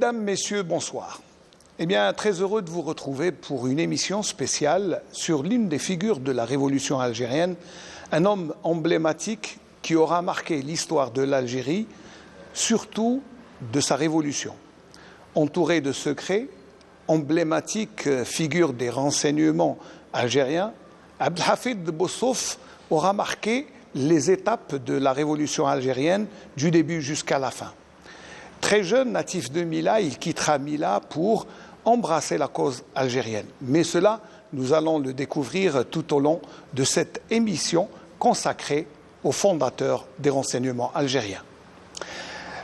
Mesdames, Messieurs, bonsoir. Eh bien, très heureux de vous retrouver pour une émission spéciale sur l'une des figures de la révolution algérienne, un homme emblématique qui aura marqué l'histoire de l'Algérie, surtout de sa révolution. Entouré de secrets, emblématique figure des renseignements algériens, Abdelhafid Bossof aura marqué les étapes de la révolution algérienne du début jusqu'à la fin. Très jeune, natif de Mila, il quittera Mila pour embrasser la cause algérienne. Mais cela, nous allons le découvrir tout au long de cette émission consacrée au fondateur des renseignements algériens.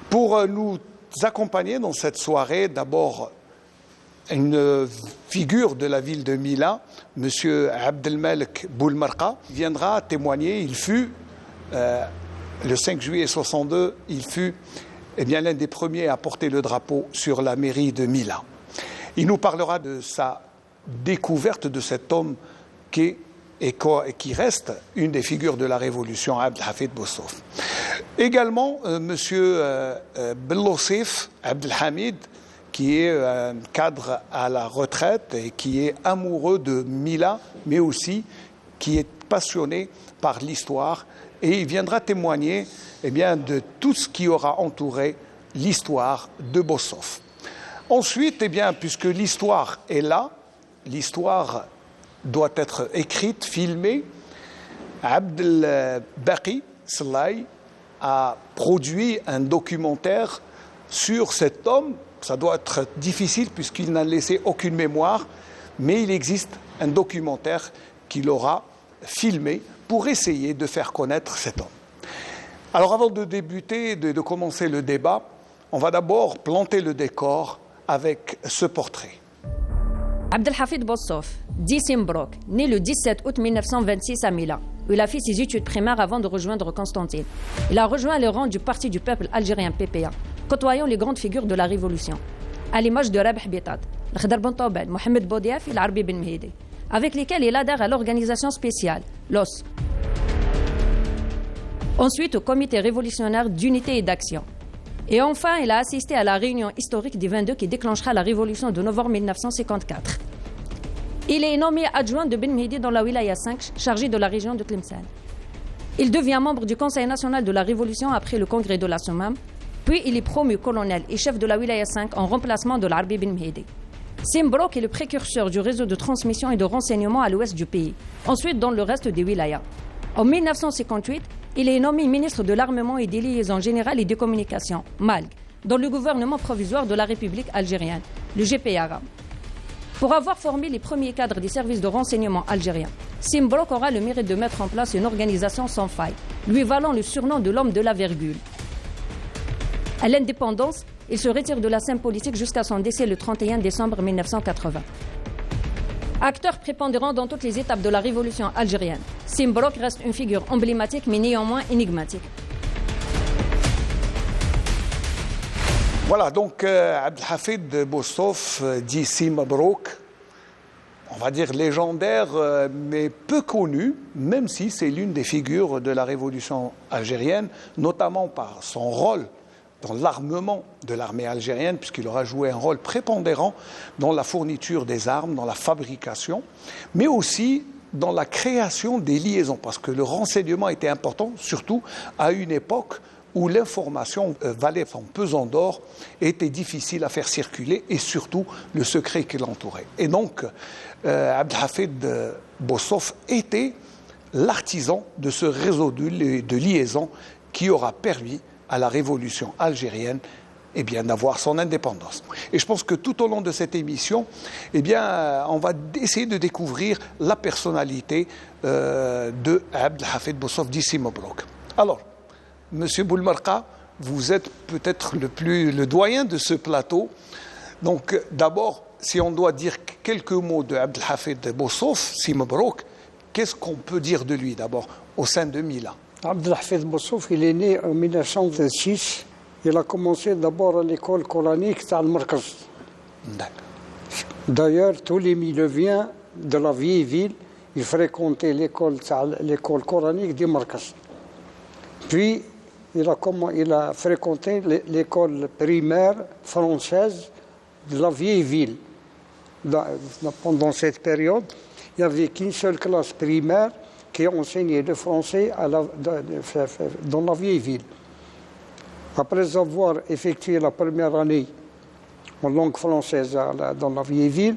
Pour nous accompagner dans cette soirée, d'abord une figure de la ville de Mila, M. Abdelmalek Boulmarqa, viendra témoigner. Il fut, le 5 juillet 62, il fut l'un des premiers à porter le drapeau sur la mairie de Mila. Il nous parlera de sa découverte de cet homme qui reste une des figures de la révolution, Abdelhafid Bossof. Également, M. Bellossif Abdelhamid, qui est un cadre à la retraite et qui est amoureux de Mila, mais aussi qui est passionné par l'histoire. Et il viendra témoigner de tout ce qui aura entouré l'histoire de Bossof. Ensuite, puisque l'histoire est là, l'histoire doit être écrite, filmée. Abdelbaki Slaï a produit un documentaire sur cet homme. Ça doit être difficile puisqu'il n'a laissé aucune mémoire, mais il existe un documentaire qu'il aura filmé pour essayer de faire connaître cet homme. Alors avant de débuter, de commencer le débat, on va d'abord planter le décor avec ce portrait. Abdelhafid Bossof, dit Simbrock, né le 17 août 1926 à Mila, où il a fait ses études primaires avant de rejoindre Constantine. Il a rejoint les rangs du Parti du peuple algérien PPA, côtoyant les grandes figures de la révolution, à l'image de Rabih Bitat, Khadr Ben Taubel, Mohamed Boudiaf et l'Arbi Ben Mehdi, avec lesquels il adhère à l'organisation spéciale, l'OS. Ensuite au comité révolutionnaire d'unité et d'action. Et enfin, il a assisté à la réunion historique des 22 qui déclenchera la révolution de novembre 1954. Il est nommé adjoint de Ben Mehdi dans la Wilaya 5, chargé de la région de Tlemcen. Il devient membre du Conseil national de la Révolution après le congrès de la Sommam, puis il est promu colonel et chef de la Wilaya 5 en remplacement de l'Arbi Ben Mehdi. Simbrock est le précurseur du réseau de transmission et de renseignement à l'ouest du pays, ensuite dans le reste des wilayas. En 1958, il est nommé ministre de l'Armement et des Liaisons générales et des Communications, MALG, dans le gouvernement provisoire de la République algérienne, le GPARA. Pour avoir formé les premiers cadres des services de renseignement algériens, Simbrock aura le mérite de mettre en place une organisation sans faille, lui valant le surnom de l'homme de la virgule. À l'indépendance, il se retire de la scène politique jusqu'à son décès le 31 décembre 1980. Acteur prépondérant dans toutes les étapes de la révolution algérienne, Simbrock reste une figure emblématique mais néanmoins énigmatique. Voilà, donc Abdelhafid Bossof dit Simbrock, on va dire légendaire, mais peu connu, même si c'est l'une des figures de la révolution algérienne, notamment par son rôle dans l'armement de l'armée algérienne, puisqu'il aura joué un rôle prépondérant dans la fourniture des armes, dans la fabrication, mais aussi dans la création des liaisons, parce que le renseignement était important, surtout à une époque où l'information valait son pesant d'or et était difficile à faire circuler, et surtout le secret qui l'entourait. Et donc, Abdelhafid Bossof était l'artisan de ce réseau de liaisons qui aura permis à la révolution algérienne d'avoir son indépendance. Et je pense que tout au long de cette émission, on va essayer de découvrir la personnalité de Abdelhafid Bossof dit Simbrock. Alors, Monsieur Boulmarqa, vous êtes peut-être le doyen de ce plateau. Donc, d'abord, si on doit dire quelques mots de Abdelhafid Bossof, Simbrock, qu'est-ce qu'on peut dire de lui d'abord au sein de Mila? Abdelhafid Bossof, il est né en 1906. Il a commencé d'abord à l'école coranique de Al-Markaz. D'ailleurs, tous les Mileviens de la vieille ville, ils fréquentaient l'école coranique du Markaz. Puis, il a fréquenté l'école primaire française de la vieille ville. Pendant cette période, il n'y avait qu'une seule classe primaire qui enseignait le français dans la vieille ville. Après avoir effectué la première année en langue française dans la vieille ville,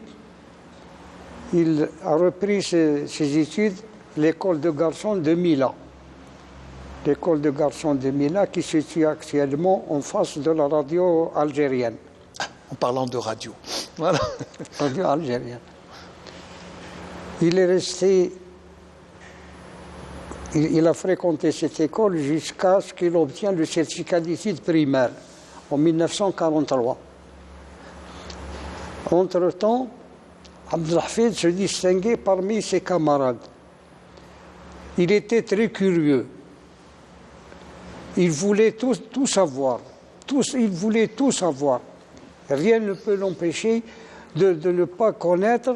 il a repris ses études à l'école de garçons de Milan. L'école de garçons de Milan qui se situe actuellement en face de la radio algérienne. En parlant de radio. Voilà. Radio algérienne. Il est resté, il a fréquenté cette école jusqu'à ce qu'il obtienne le certificat d'études primaires en 1943. Entre-temps, Abdelhafid se distinguait parmi ses camarades. Il était très curieux. Il voulait tout savoir. Il voulait tout savoir. Rien ne peut l'empêcher de ne pas connaître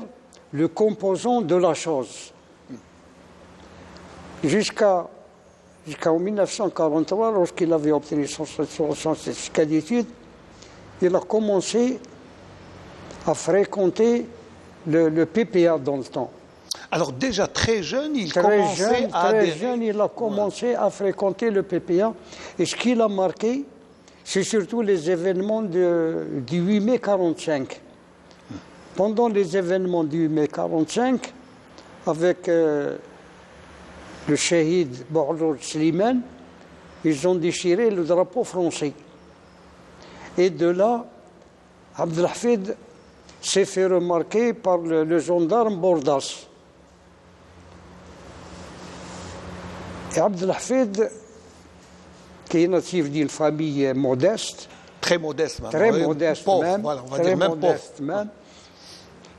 le composant de la chose. Jusqu'en 1943, lorsqu'il avait obtenu son certificat d'études, il a commencé à fréquenter le PPA dans le temps. Alors déjà très jeune, il a commencé à fréquenter le PPA. Et ce qui l'a marqué, c'est surtout les événements du 8 mai 1945. Pendant les événements du 8 mai 1945, avec le shahid Bourdoul Slimane, ils ont déchiré le drapeau français. Et de là, Abdelhafid s'est fait remarquer par le gendarme Bordas. Et Abdelhafid, qui est natif d'une famille modeste, très modeste même,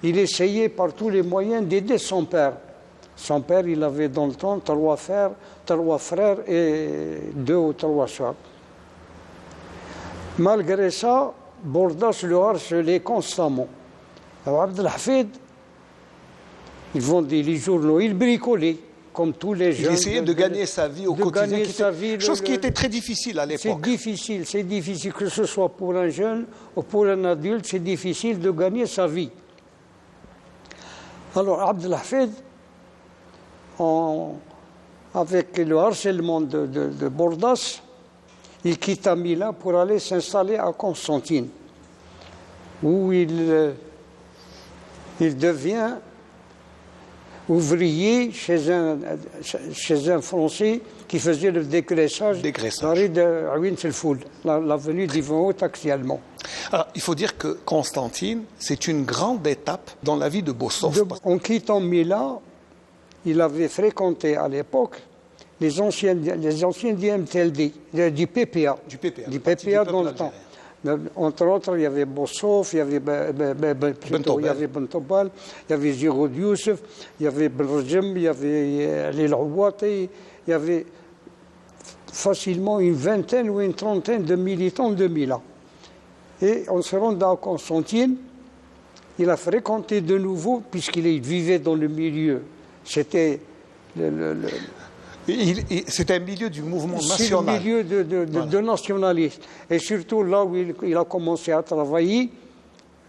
il essayait par tous les moyens d'aider son père. Son père, il avait dans le temps 3 frères et 2 ou 3 soeurs. Malgré ça, Bordas le harcelait constamment. Alors Abdelhafid, il vendait les journaux, il bricolait, comme tous les jeunes. Il essayait de gagner sa vie au quotidien, chose qui était très difficile à l'époque. C'est difficile, que ce soit pour un jeune ou pour un adulte, c'est difficile de gagner sa vie. Alors Abdelhafid, avec le harcèlement de Bordas, il quitta Milan pour aller s'installer à Constantine, où il devient ouvrier chez un Français qui faisait le dégraissage dans la rue de Aouin Selfoul, l'avenue d'Yvon Haute actuellement. Alors, il faut dire que Constantine, c'est une grande étape dans la vie de Bossov. En quittant Milan, il avait fréquenté à l'époque les anciens du MTLD, du PPA. Du PPA dans le temps. Entre autres, il y avait Bossov, il y avait Bentobal, il y avait Giroud Youssef, il y avait Belrjem, il y avait Lil Ouati, il y avait facilement une vingtaine ou une trentaine de militants de Milan. Et en se rendant à Constantine, il a fréquenté de nouveau, puisqu'il vivait dans le milieu. C'était c'était un milieu du mouvement national. C'est un milieu de nationalistes. Et surtout là où il a commencé à travailler,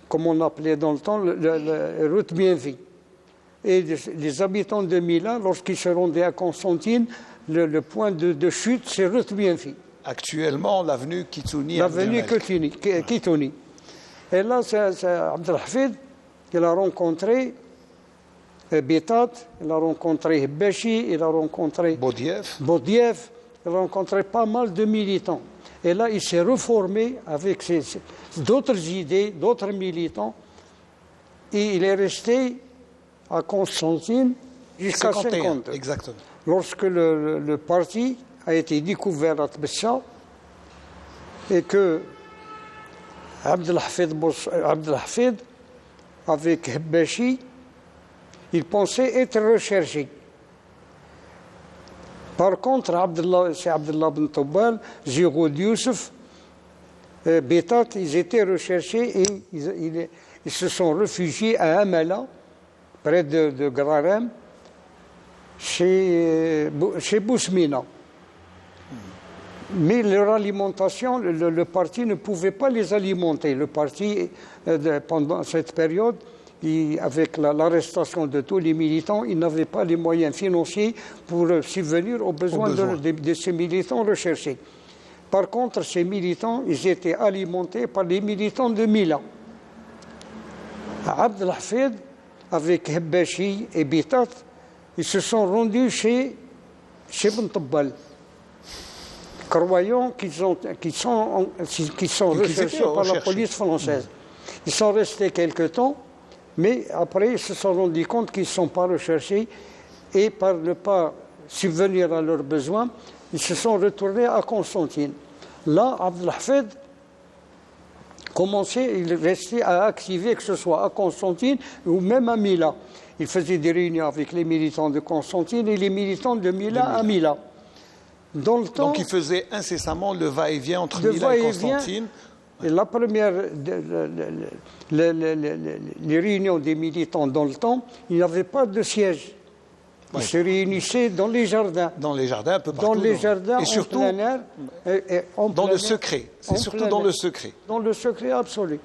comme on appelait dans le temps, le route Bienvenue. Et les habitants de Milan, lorsqu'ils se rendaient à Constantine, le point de chute, c'est route Bienvenue. Actuellement, l'avenue Kitouni. L'avenue Kitouni. Et là, c'est Abdelhafid, il a rencontré Bétat, il a rencontré Béchi, il a rencontré Bodiev, il a rencontré pas mal de militants. Et là, il s'est reformé avec d'autres idées, d'autres militants, et il est resté à Constantine jusqu'à 1952. Exactement. Lorsque le parti a été découvert à Tbessa et que Abdelhafid avec Béchi, il pensait être recherché. Par contre, c'est Abdallah Ben Tobal, Giroud Youssef, Bétat, ils étaient recherchés et ils se sont réfugiés à Amala, près de Grarem, chez Bousmina. Mais leur alimentation, le parti ne pouvait pas les alimenter. Le parti, pendant cette période, avec l'arrestation de tous les militants, il n'avait pas les moyens financiers pour subvenir aux besoins de ces militants recherchés. Par contre, ces militants, ils étaient alimentés par les militants de Mila. Abd al-Hafid, avec Hebbachi et Bitat, ils se sont rendus chez Ben Tabbal, croyant qu'ils sont recherchés par la police française. Ils sont restés quelque temps, mais après ils se sont rendus compte qu'ils ne sont pas recherchés et par ne pas subvenir à leurs besoins, ils se sont retournés à Constantine. Là, Abd al-Hafid commençait, il restait à activer, que ce soit à Constantine ou même à Mila. Il faisait des réunions avec les militants de Constantine et les militants de Mila à Mila. Dans le temps, donc il faisait incessamment le va-et-vient entre Mila et Constantine. Et la première, les réunions des militants dans le temps, il n'y avait pas de siège. Ils se réunissaient dans les jardins. Dans les jardins, un peu partout. Dans les jardins, et surtout, en plein air. Dans le secret. C'est surtout dans le secret. Dans le secret absolu.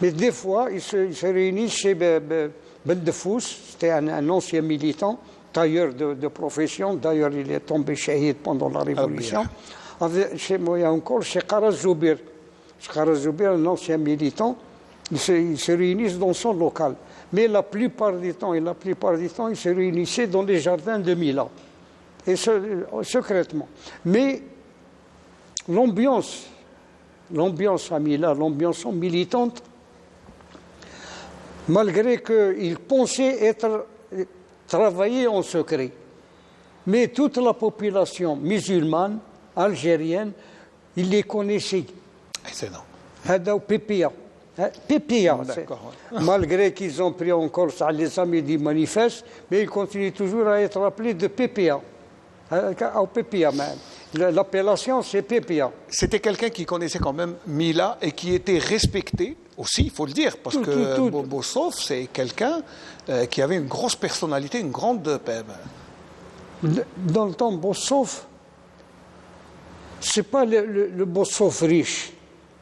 Mais des fois, ils se réunissent chez Ben Defous, c'était un ancien militant, tailleur de profession. D'ailleurs, il est tombé shahid pendant la Révolution. Chez moi, il y a encore chez Kharaz Zoubir. Kharaz Zoubir, un ancien militant, ils se réunissent dans son local. Mais la plupart du temps, ils se réunissaient dans les jardins de Mila, et secrètement. Mais l'ambiance à Mila, l'ambiance militante, malgré qu'ils pensaient travailler en secret, mais toute la population musulmane, algérienne, ils les connaissaient. Excellent. Hada ou Pépia. Malgré qu'ils ont pris encore ça, les amis du manifeste, mais ils continuent toujours à être appelés de Pépia. L'appellation, c'est Pépia. C'était quelqu'un qui connaissait quand même Mila et qui était respecté aussi, il faut le dire, parce que Bossov, c'est quelqu'un qui avait une grosse personnalité, une grande... Dans le temps, Bossov, ce n'est pas le Bossov riche.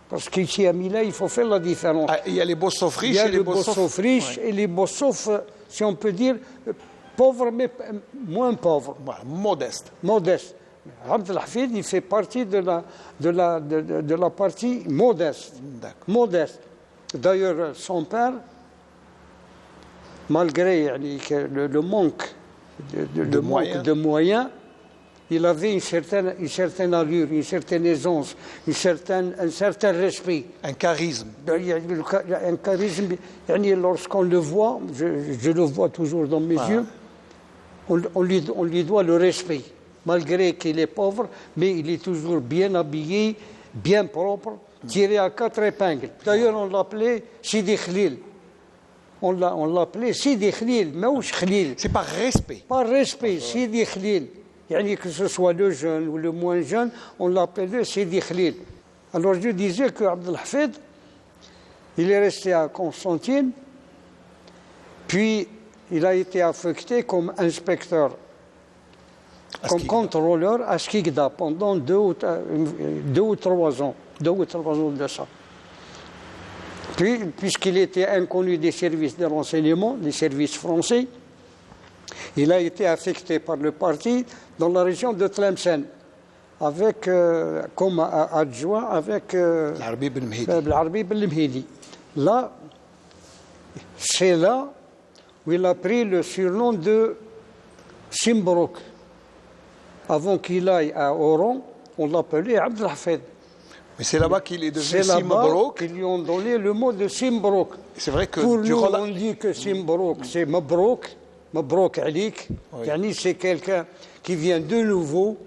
Parce qu'ici à Mila, il faut faire la différence. Il y a les Bossov riches et les Bossov riches et les Bossov, si on peut dire, pauvres, mais moins pauvres. Voilà, modestes. Modestes. Abd al-Hafid, il fait partie de la partie modeste. Modeste. D'ailleurs, son père, malgré le manque de moyens, il avait une certaine allure, une certaine aisance, un certain respect. Un charisme. Un charisme. Lorsqu'on le voit, je le vois toujours dans mes yeux, on lui doit le respect. Malgré qu'il est pauvre, mais il est toujours bien habillé, bien propre, tiré à 4 épingles. D'ailleurs, on l'appelait Sidi Khlil. On l'appelait Sidi Khlil, Maouch Khlil. C'est par respect. Par respect, Sidi Khlil. Que ce soit le jeune ou le moins jeune, on l'appelait Sidi Khlil. Alors je disais que Abd al-Hafid, il est resté à Constantine, puis il a été affecté comme inspecteur, comme contrôleur à Skikda pendant 2 ou 3 ans. 2 ou 3 ans de ça. Puis, puisqu'il était inconnu des services de renseignement, des services français, il a été affecté par le parti dans la région de Tlemcen, comme adjoint avec l'Arbi Ben Mhidi. Là, c'est là où il a pris le surnom de Simbrouk. Avant qu'il aille à Oran, on l'appelait Abd al-Hafid. Mais c'est là-bas qu'il est devenu Simbrouk. C'est Simbrouk. Qu'ils lui ont donné le mot de Simbrouk. C'est vrai que pour nous, on dit que Simbrouk, c'est Mabrouk. Mabrouk Alik, c'est quelqu'un qui vient de nouveau,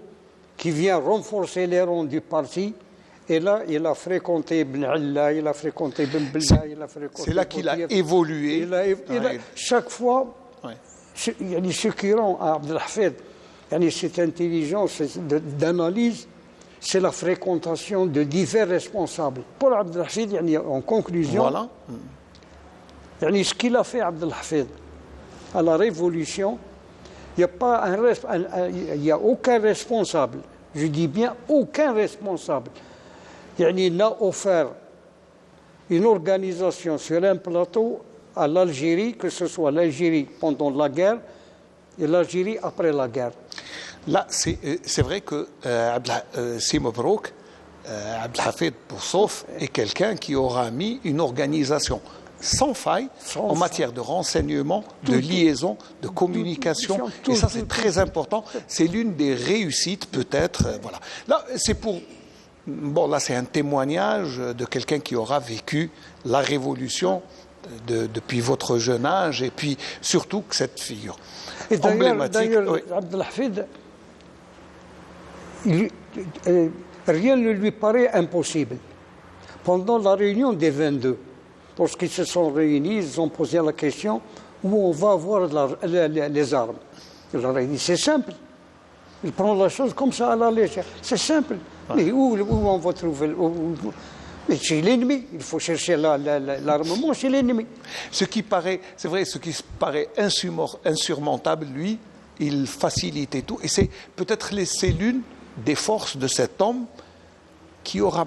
qui vient renforcer les rangs du parti. Et là, il a fréquenté Ibn Allah, il a fréquenté Ibn Billah, il a fréquenté... C'est là qu'il a évolué. Chaque fois, ce qui rend à Abd al-Hafid cette intelligence d'analyse, c'est la fréquentation de divers responsables. Pour Abd al-Hafid, en conclusion, ce qu'il a fait Abd al-Hafid, à la Révolution, il n'y a aucun responsable Je dis bien aucun responsable. Il n'a offert une organisation sur un plateau à l'Algérie, que ce soit l'Algérie pendant la guerre et l'Algérie après la guerre. Là, c'est vrai que Si Mebrouk, Abdelhafid Boussouf est quelqu'un qui aura mis une organisation sans faille en matière de renseignement, de liaison, de communication. Et ça, c'est très important. C'est l'une des réussites, peut-être. Voilà. Là, là, c'est un témoignage de quelqu'un qui aura vécu la révolution depuis votre jeune âge, et puis surtout que cette figure emblématique. D'ailleurs, Abdelhafid, rien ne lui paraît impossible. Pendant la réunion des 22, lorsqu'ils se sont réunis, ils ont posé la question où on va avoir les armes. Il leur a dit, c'est simple. Il prend la chose comme ça à la légère. C'est simple. Mais où on va trouver mais chez l'ennemi. Il faut chercher l'armement chez l'ennemi. Ce qui paraît insurmontable, lui, il facilitait tout. Et c'est peut-être l'une des forces de cet homme qui aura,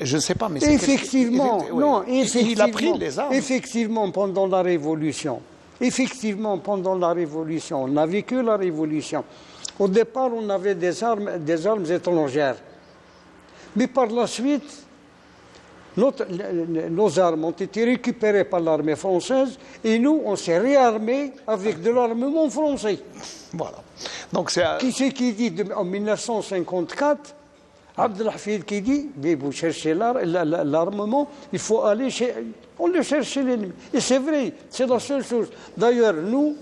je ne sais pas, mais c'est effectivement, il a pris les armes. Effectivement, pendant la Révolution, on a vécu la Révolution. Au départ, on avait des armes étrangères. Mais par la suite, nos armes ont été récupérées par l'armée française et nous, on s'est réarmés avec de l'armement français. Voilà. Donc qui c'est qui dit en 1954, Abdelhafid qui dit, mais vous cherchez l'armement, il faut aller on le cherche chez l'ennemi. Et c'est vrai, c'est la seule chose. D'ailleurs, nous,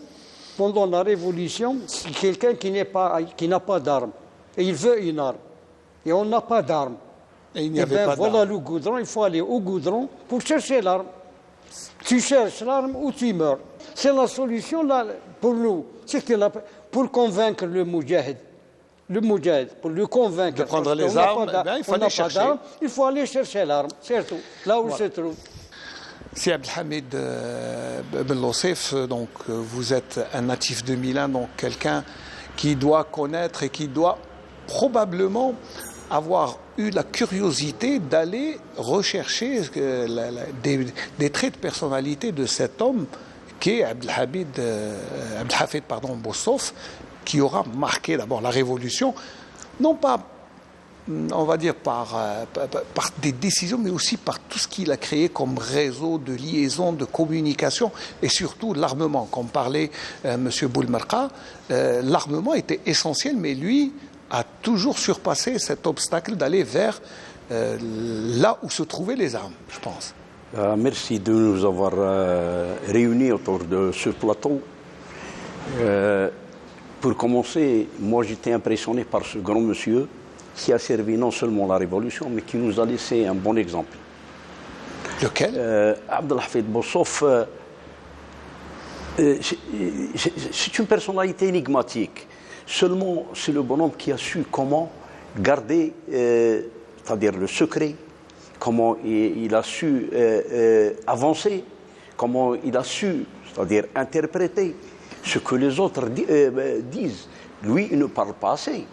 pendant la Révolution, c'est quelqu'un qui n'a pas d'arme. Et il veut une arme. Et on n'a pas d'arme. Et il n'y avait pas voilà le goudron, il faut aller au goudron pour chercher l'arme. Tu cherches l'arme ou tu meurs. C'est la solution là, pour nous. Pour convaincre le moudjahid, pour le convaincre de prendre les armes, il faut aller chercher. Il faut aller chercher l'arme, surtout, là où se trouve. Si Abdelhamid Ben Lossef, donc vous êtes un natif de Milan, donc quelqu'un qui doit connaître et qui doit probablement avoir eu la curiosité d'aller rechercher des traits de personnalité de cet homme qui est Abdelhafid Boussouf, qui aura marqué d'abord la révolution, non pas, on va dire, par des décisions, mais aussi par tout ce qu'il a créé comme réseau de liaison, de communication, et surtout l'armement. Comme parlait M. Boulmerka, l'armement était essentiel, mais lui a toujours surpassé cet obstacle d'aller vers là où se trouvaient les armes, je pense. Merci de nous avoir réunis autour de ce plateau. Pour commencer, moi j'étais impressionné par ce grand monsieur qui a servi non seulement la Révolution, mais qui nous a laissé un bon exemple. Lequel Abdelhafid Boussouf, c'est une personnalité énigmatique. Seulement, c'est le bonhomme qui a su comment garder, c'est-à-dire le secret, comment il a su avancer, comment il a su, c'est-à-dire interpréter ce que les autres disent. Lui, il ne parle pas assez.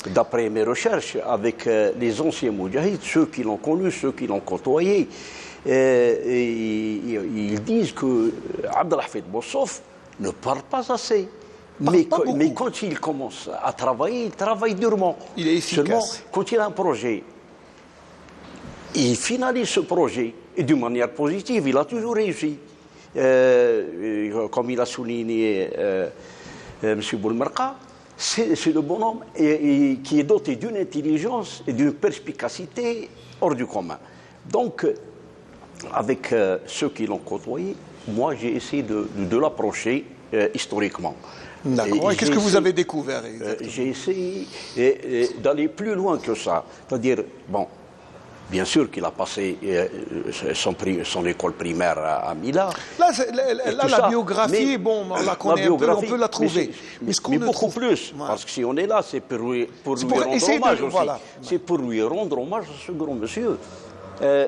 D'après mes recherches avec les anciens moudjahids, ceux qui l'ont connu, ceux qui l'ont côtoyé, ils disent que Abdelhafid Boussouf ne parle pas assez. Mais quand il commence à travailler, il travaille durement. Il est efficace. Seulement, quand il a un projet, il finalise ce projet, et d'une manière positive, il a toujours réussi. Comme il a souligné M. Boulmerka, c'est le bonhomme qui est doté d'une intelligence et d'une perspicacité hors du commun. Donc, avec ceux qui l'ont côtoyé, moi j'ai essayé de l'approcher historiquement. D'accord. Et qu'est-ce que vous avez découvert j'ai essayé d'aller plus loin que ça. C'est-à-dire, bon, bien sûr qu'il a passé son école primaire à Milan. Là, la biographie, bon, on la connaît un peu, on peut la trouver. Mais beaucoup plus, parce que si on est là, c'est pour lui rendre hommage aussi. Voilà. C'est pour lui rendre hommage à ce grand monsieur.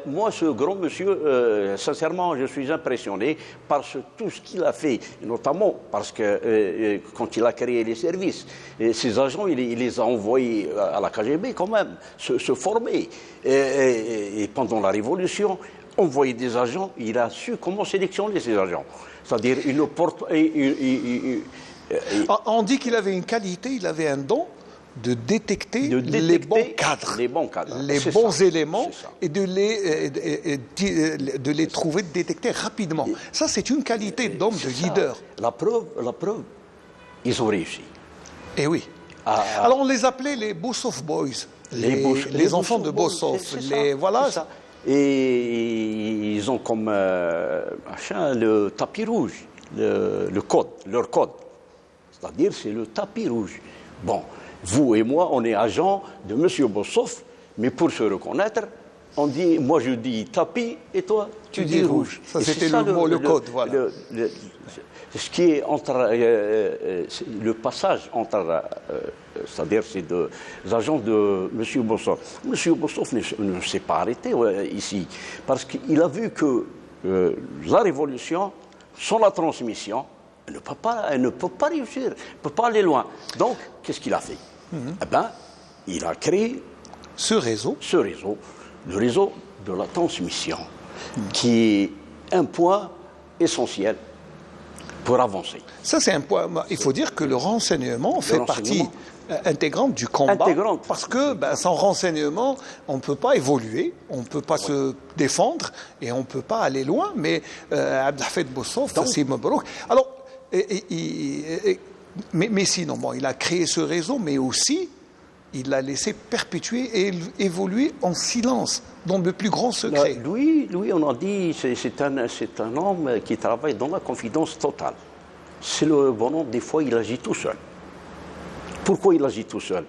Moi, ce grand monsieur, sincèrement, je suis impressionné par tout ce qu'il a fait, notamment parce que quand il a créé les services, ses agents, il les a envoyés à la KGB quand même, se former. Et pendant la Révolution, envoyer des agents, il a su comment sélectionner ces agents. C'est-à-dire, On dit qu'il avait une qualité, il avait un don de détecter les bons cadres, les bons éléments et de les trouver, de détecter rapidement. Ça, c'est une qualité d'homme, de leader. La preuve, ils ont réussi. Eh oui. Alors, on les appelait les Bossov Boys, les enfants de Bossov. Voilà. Et ils ont comme le tapis rouge, leur code. C'est-à-dire, c'est le tapis rouge. Bon. Vous et moi, on est agents de M. Bossov, mais pour se reconnaître, on dit, moi je dis tapis et toi tu dis rouge. Ça, c'était le code, voilà. Ce qui est entre le passage entre, c'est-à-dire ces deux agents de M. Bossov. M. Bossov ne s'est pas arrêté ici, parce qu'il a vu que la révolution, sans la transmission, elle ne peut pas réussir, elle ne peut pas aller loin. Donc, qu'est-ce qu'il a fait? Eh bien, il a créé ce réseau, le réseau de la transmission, qui est un point essentiel pour avancer. Ça, c'est un point. Il faut dire que le renseignement fait partie intégrante du combat. Parce que sans renseignement, on ne peut pas évoluer, on ne peut pas se défendre et on ne peut pas aller loin. Mais Abdelhafid Bossov, c'est Mabrouk. Alors, mais sinon, il a créé ce réseau, mais aussi, il l'a laissé perpétuer et évoluer en silence, dans le plus grand secret. Lui, on a dit, c'est un homme qui travaille dans la confidence totale. C'est le bonhomme, des fois, il agit tout seul. Pourquoi il agit tout seul?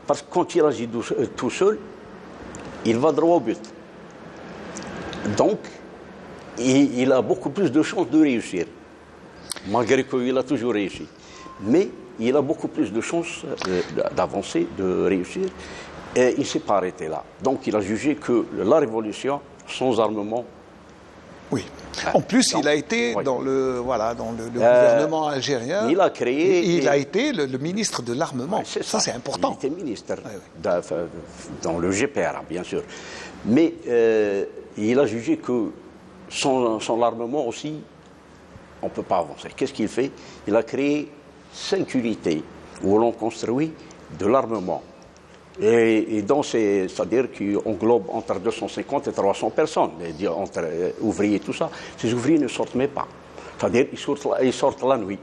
Parce que quand il agit tout seul, il va droit au but. Donc, il a beaucoup plus de chances de réussir. Malgré qu'il a toujours réussi. Mais il a beaucoup plus de chances d'avancer, de réussir. Et il ne s'est pas arrêté là. Donc il a jugé que la révolution, sans armement... Oui. En plus, il a été dans le gouvernement algérien. Il a créé... Il a été le ministre de l'armement. Ça, c'est important. Il était ministre dans le GPR, bien sûr. Mais il a jugé que sans l'armement aussi, on ne peut pas avancer. Qu'est-ce qu'il fait? Il a créé 5 unités où l'on construit de l'armement. Et c'est-à-dire qu'il englobe entre 250 et 300 personnes, entre ouvriers et tout ça. Ces ouvriers ne sortent même pas. C'est-à-dire qu'ils sortent la nuit.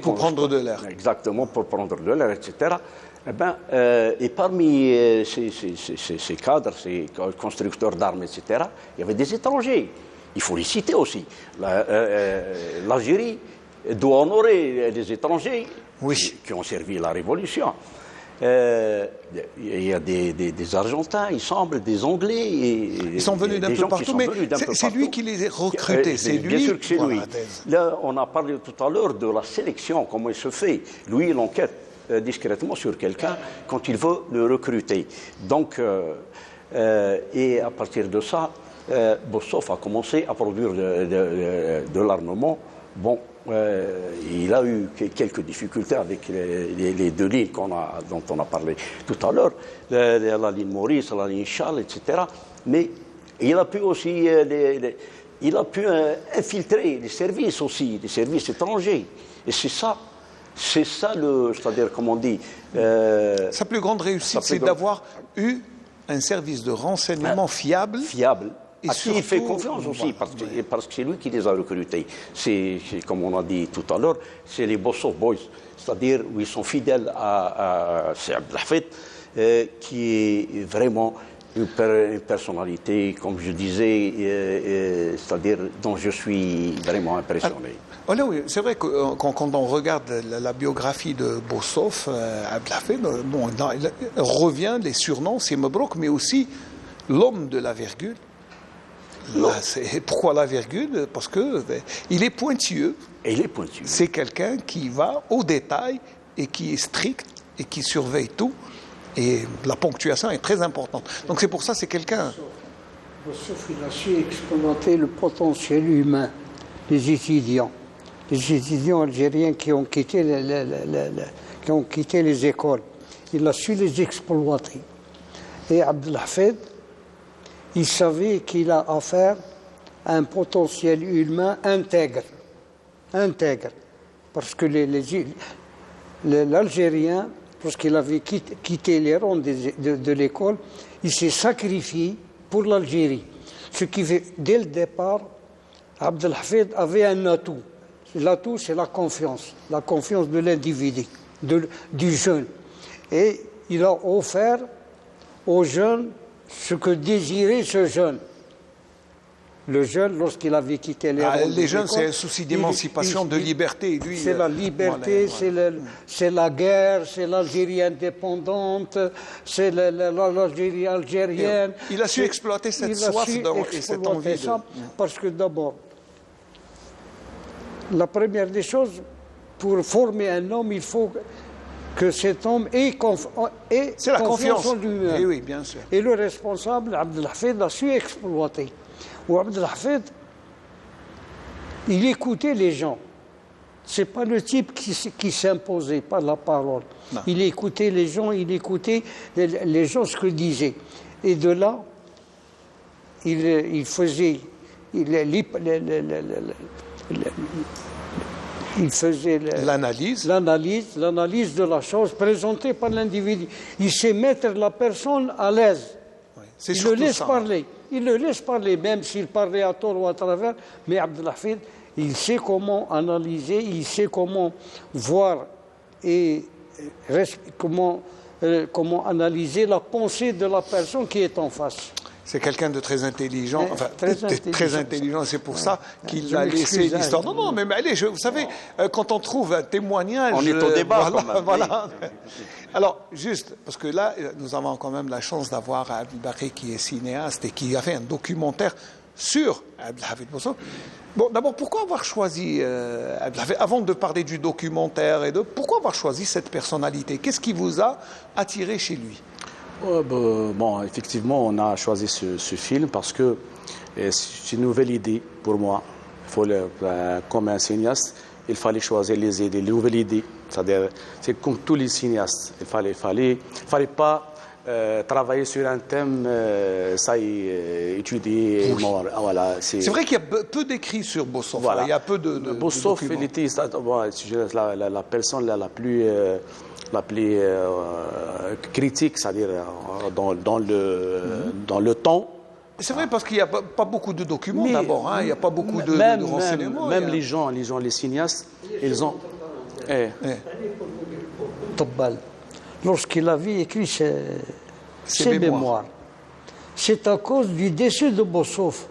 Pour prendre de l'air. Exactement, pour prendre de l'air, etc. Et parmi ces cadres, ces constructeurs d'armes, etc., il y avait des étrangers. Il faut les citer aussi. L'Algérie doit honorer les étrangers qui ont servi la Révolution. Il y a des Argentins, il semble, des Anglais. Ils sont venus d'un peu partout, mais c'est lui qui les a recrutés. Bien sûr que c'est lui. Là, on a parlé tout à l'heure de la sélection, comment il se fait. Lui, il enquête discrètement sur quelqu'un quand il veut le recruter. Donc, et à partir de ça, Bossov a commencé à produire de l'armement. Bon, il a eu quelques difficultés avec les deux lignes dont on a parlé tout à l'heure, la ligne Maurice, la ligne Charles, etc. Mais il a pu aussi infiltrer les services aussi, les services étrangers. Et c'est ça, c'est-à-dire, comme on dit... Sa plus grande réussite, c'est d'avoir eu un service de renseignement fiable. Et à qui il fait confiance aussi, parce que c'est lui qui les a recrutés. C'est comme on a dit tout à l'heure, c'est les Bossov Boys, c'est-à-dire où ils sont fidèles à Abdelhafid, qui est vraiment une personnalité, comme je disais, c'est-à-dire dont je suis vraiment impressionné. Alors, oui, c'est vrai que quand on regarde la biographie de Bossov, Abdelhafid, il revient, les surnoms, c'est Mabrouk, mais aussi l'homme de la virgule. Pourquoi la virgule? Parce qu'il est pointilleux. C'est quelqu'un qui va au détail et qui est strict et qui surveille tout. Et la ponctuation est très importante. Donc c'est pour ça, c'est quelqu'un Sauf qu'il a su exploiter le potentiel humain des étudiants. Les étudiants algériens qui ont quitté les écoles. Il a su les exploiter. Et Abdelhafid, il savait qu'il a affaire à un potentiel humain intègre. Parce que l'Algérien, lorsqu'il avait quitté les rangs de l'école, il s'est sacrifié pour l'Algérie. Ce qui fait, dès le départ, Abdelhafid avait un atout. L'atout, c'est la confiance de l'individu, du jeune. Et il a offert aux jeunes ce que désirait ce jeune. Le jeune, lorsqu'il avait quitté les rangs de les jeunes, l'école, c'est un souci d'émancipation, de liberté. C'est la liberté, c'est la guerre, c'est l'Algérie indépendante, c'est l'Algérie algérienne. Il a su exploiter cette soif et cette envie. Parce que d'abord, la première des choses, pour former un homme, il faut que cet homme ait confiance en lui-même. Et oui, bien sûr. Et le responsable, Abdelhafid, a su exploiter. Ou Abdelhafid, il écoutait les gens. Ce n'est pas le type qui s'imposait par la parole. Non. Il écoutait les gens, il écoutait les gens ce qu'ils disaient. Et de là, il faisait l'analyse de la chose présentée par l'individu. Il sait mettre la personne à l'aise. Oui, Il le laisse parler. Il le laisse parler, même s'il parlait à tort ou à travers. Mais Abdelhafid, il sait comment analyser, il sait comment voir et comment analyser la pensée de la personne qui est en face. C'est quelqu'un de très intelligent, enfin très intelligent, c'est pour ça qu'il a laissé m'excuse, l'histoire. Non, mais allez, vous savez, quand on trouve un témoignage... On est au débat, voilà. Alors, juste, parce que là, nous avons quand même la chance d'avoir Abdelbaki qui est cinéaste et qui a fait un documentaire sur Abdelhafid Boussouf. Bon, d'abord, pourquoi avoir choisi Abdelhafid, avant de parler du documentaire, pourquoi avoir choisi cette personnalité? Qu'est-ce qui vous a attiré chez lui? Bon, effectivement, on a choisi ce film parce que c'est une nouvelle idée pour moi. Comme un cinéaste, il fallait choisir les nouvelles idées. C'est-à-dire, c'est comme tous les cinéastes. Il fallait pas travailler sur un thème, étudier. Oui. Voilà, c'est vrai qu'il y a peu d'écrits sur Boussouf. Voilà. Il y a peu de Boussouf, il était la personne la plus critique, c'est-à-dire dans le temps. C'est vrai parce qu'il n'y a pas beaucoup de documents d'abord, il n'y a pas beaucoup de renseignements. Même les cinéastes, ils ont... Tobbal, lorsqu'il avait écrit ses mémoires, c'est à cause du décès de Boussouf.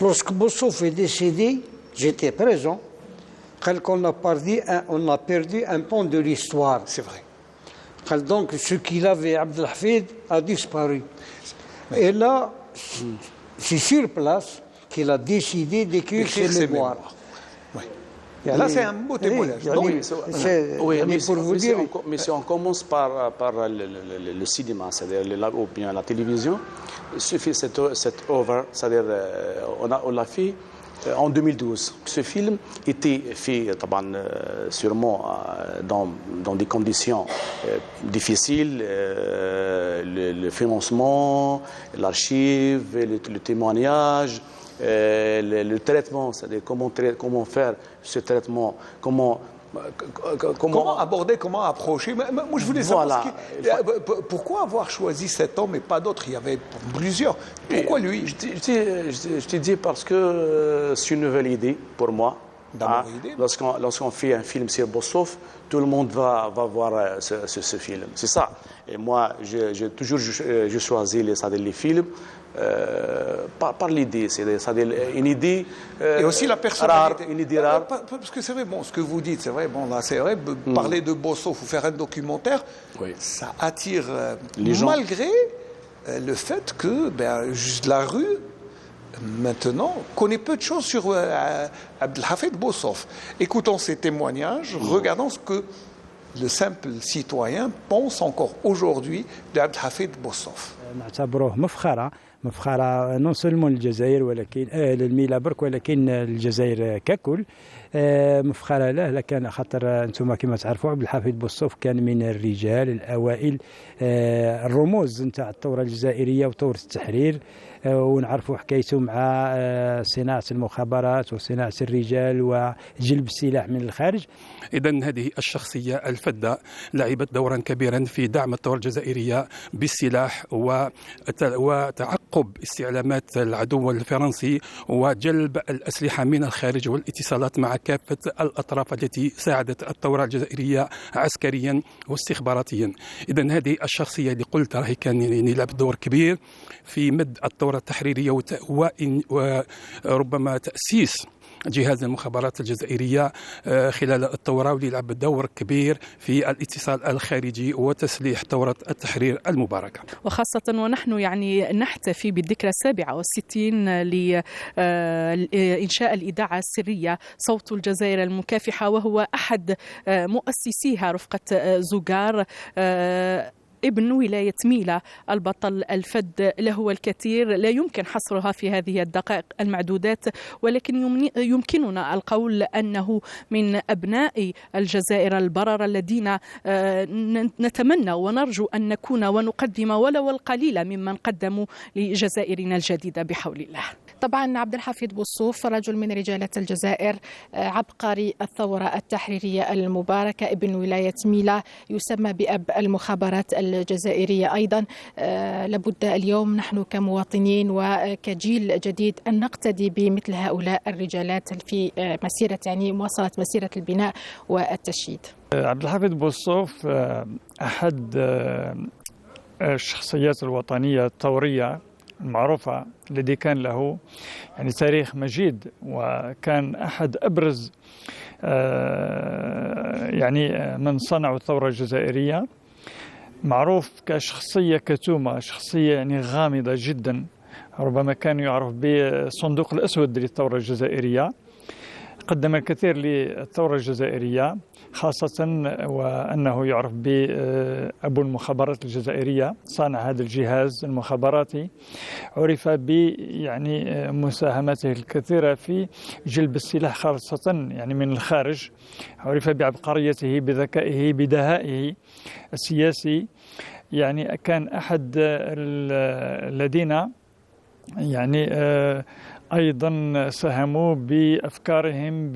Lorsque Boussouf est décédé, j'étais présent. On a perdu un pan de l'histoire. C'est vrai. Donc, ce qu'il avait, Abdelhafid, a disparu. Oui. Et là, c'est sur place qu'il a décidé d'écrire ses mémoires. Oui. Là, c'est un beau témoignage. Mais si on commence par le cinéma, c'est-à-dire ou bien la télévision, cette œuvre, c'est-à-dire on l'a fait en 2012. Ce film était fait sûrement dans des conditions difficiles, le financement, l'archive, le témoignage, le traitement, c'est-à-dire comment faire ce traitement, comment aborder, comment approcher. Moi, je voulais savoir pourquoi avoir choisi cet homme et pas d'autres. Il y avait plusieurs. Pourquoi lui? Je te dis parce que c'est une nouvelle idée pour moi. Lorsqu'on fait un film sur Boussouf, tout le monde va voir ce film. C'est ça. Et moi, j'ai toujours choisi les films par l'idée. C'est-à-dire une idée et aussi la personnalité. Rare, une idée rare. Parce que c'est vrai, ce que vous dites, c'est vrai, c'est vrai, parler de Boussouf ou faire un documentaire, ça attire les gens. Malgré le fait que la rue, maintenant, connaît peu de choses sur Abdelhafid Boussouf. Écoutons ces témoignages, regardons ce que le simple citoyen pense encore aujourd'hui d'Abdelhafid Boussouf. نعتبروه مفخرة مفخرة نون سولمون للجزائر ولكن للميلا برك ولكن الجزائر ككل. مفخرة له لكان خاطر انتم كما تعرفوا عبد الحفيظ بوصوف كان من الرجال الاوائل الرموز نتاع الثوره الجزائريه وثوره التحرير، ونعرفوا حكايته مع صناعه المخابرات وصناعه الرجال وجلب السلاح من الخارج. إذن هذه الشخصية الفذة لعبت دورا كبيرا في دعم الثورة الجزائرية بالسلاح وتعقب استعلامات العدو الفرنسي وجلب الأسلحة من الخارج والاتصالات مع كافة الأطراف التي ساعدت الثورة الجزائرية عسكريا واستخباراتيا. إذن هذه الشخصية اللي قلت راهي كان يلعب دور كبير في مد الثورة التحريرية وربما تأسيس جهاز المخابرات الجزائرية خلال الثورة، واللي لعب دور كبير في الاتصال الخارجي وتسليح ثورة التحرير المباركة. وخاصة ونحن يعني نحتفي بالذكرى 67 لإنشاء الإذاعة السرية صوت الجزائر المكافحة، وهو أحد مؤسسيها رفقة زوغار ابن ولاية ميلا البطل الفذ. له الكثير لا يمكن حصرها في هذه الدقائق المعدودات، ولكن يمكننا القول أنه من أبناء الجزائر البررة الذين نتمنى ونرجو أن نكون ونقدم ولو القليل ممن قدموا لجزائرنا الجديدة بحول الله. طبعا عبد الحفيظ بوصوف رجل من رجالة الجزائر، عبقري الثورة التحريرية المباركة، ابن ولاية ميلا، يسمى بأب المخابرات الجزائرية أيضا. لابد اليوم نحن كمواطنين وكجيل جديد أن نقتدي بمثل هؤلاء الرجالات في مسيرة مواصلة مسيرة البناء والتشييد. عبد الحفيظ بوصوف أحد الشخصيات الوطنية الثورية المعروفة الذي كان له تاريخ مجيد، وكان أحد أبرز من صنعوا الثورة الجزائرية. معروف كشخصية كتومة، شخصية غامضة جدا، ربما كان يعرف بالصندوق الأسود للثورة الجزائرية. قدم الكثير للثورة الجزائرية، خاصة وأنه يعرف بأبو المخابرات الجزائرية. صانع هذا الجهاز المخابراتي، عرف بمساهمته الكثيرة في جلب السلاح خاصة من الخارج. عرف بعبقريته، بذكائه، بدهائه السياسي. كان أحد الذين أيضا ساهموا بأفكارهم،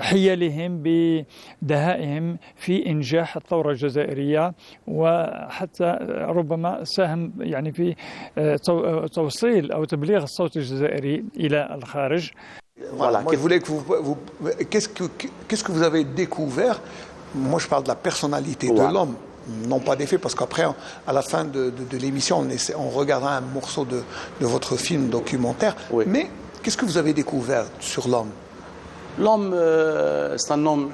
بحيلهم، بدهائهم في إنجاح الثورة الجزائرية، وحتى ربما ساهم في توصيل أو تبليغ الصوت الجزائري إلى الخارج. Voilà, moi je voulais que qu'est-ce que vous avez découvert? Moi je parle de la personnalité de l'homme. Non pas des faits, parce qu'après, à la fin de l'émission, on regardera un morceau de votre film documentaire. Oui. Mais qu'est-ce que vous avez découvert sur l'homme? L'homme, c'est un homme